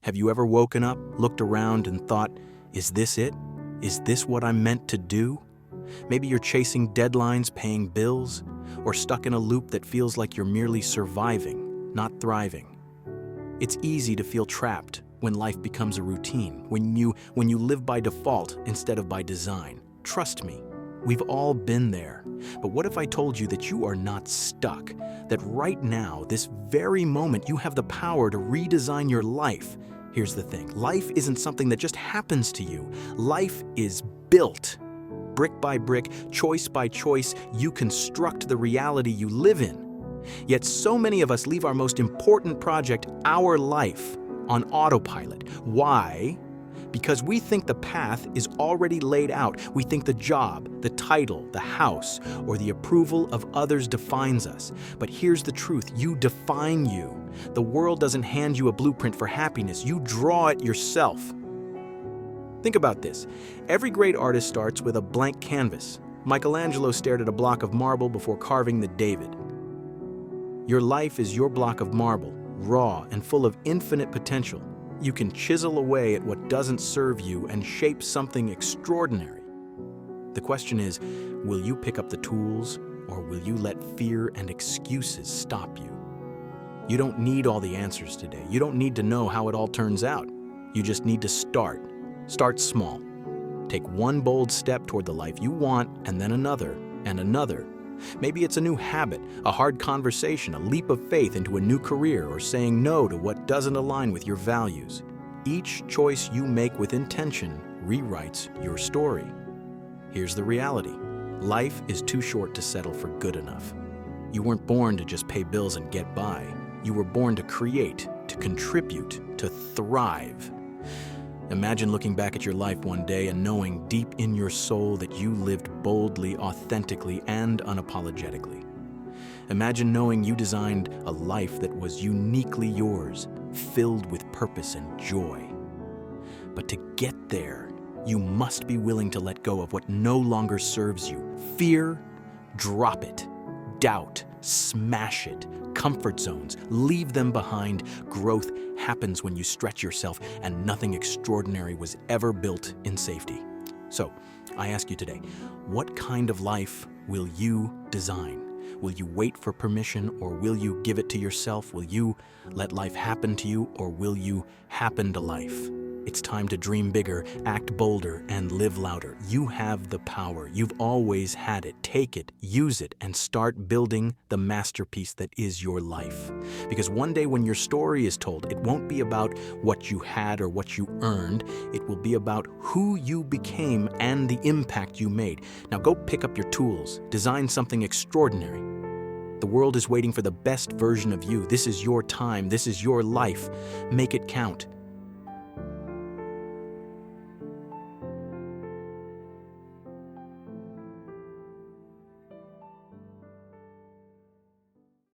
Have you ever woken up, looked around, and thought, is this it? Is this what I'm meant to do? Maybe you're chasing deadlines, paying bills, or stuck in a loop that feels like you're merely surviving, not thriving. It's easy to feel trapped when life becomes a routine, when you live by default instead of by design. Trust me, we've all been there. But what if I told you that you are not stuck? That right now, this very moment, you have the power to redesign your life. Here's the thing, life isn't something that just happens to you. Life is built. Brick by brick, choice by choice, you construct the reality you live in. Yet so many of us leave our most important project, our life, on autopilot. Why? Because we think the path is already laid out. We think the job, the title, the house, or the approval of others defines us. But here's the truth, you define you. The world doesn't hand you a blueprint for happiness, you draw it yourself. Think about this. Every great artist starts with a blank canvas. Michelangelo stared at a block of marble before carving the David. Your life is your block of marble, raw and full of infinite potential. You can chisel away at what doesn't serve you and shape something extraordinary. The question is, will you pick up the tools, or will you let fear and excuses stop you? You don't need all the answers today. You don't need to know how it all turns out. You just need to start. Start small. Take one bold step toward the life you want, and then another, and another. Maybe it's a new habit, a hard conversation, a leap of faith into a new career, or saying no to what doesn't align with your values. Each choice you make with intention rewrites your story. Here's the reality. Life is too short to settle for good enough. You weren't born to just pay bills and get by. You were born to create, to contribute, to thrive. Imagine looking back at your life one day and knowing deep in your soul that you lived boldly, authentically, and unapologetically. Imagine knowing you designed a life that was uniquely yours, filled with purpose and joy. But to get there, you must be willing to let go of what no longer serves you. Fear, drop it. Doubt, smash it. Comfort zones, leave them behind. Growth happens when you stretch yourself, and nothing extraordinary was ever built in safety. So, I ask you today, what kind of life will you design? Will you wait for permission, or will you give it to yourself? Will you let life happen to you, or will you happen to life? It's time to dream bigger, act bolder, and live louder. You have the power. You've always had it. Take it, use it, and start building the masterpiece that is your life. Because one day when your story is told, it won't be about what you had or what you earned. It will be about who you became and the impact you made. Now go pick up your tools. Design something extraordinary. The world is waiting for the best version of you. This is your time. This is your life. Make it count.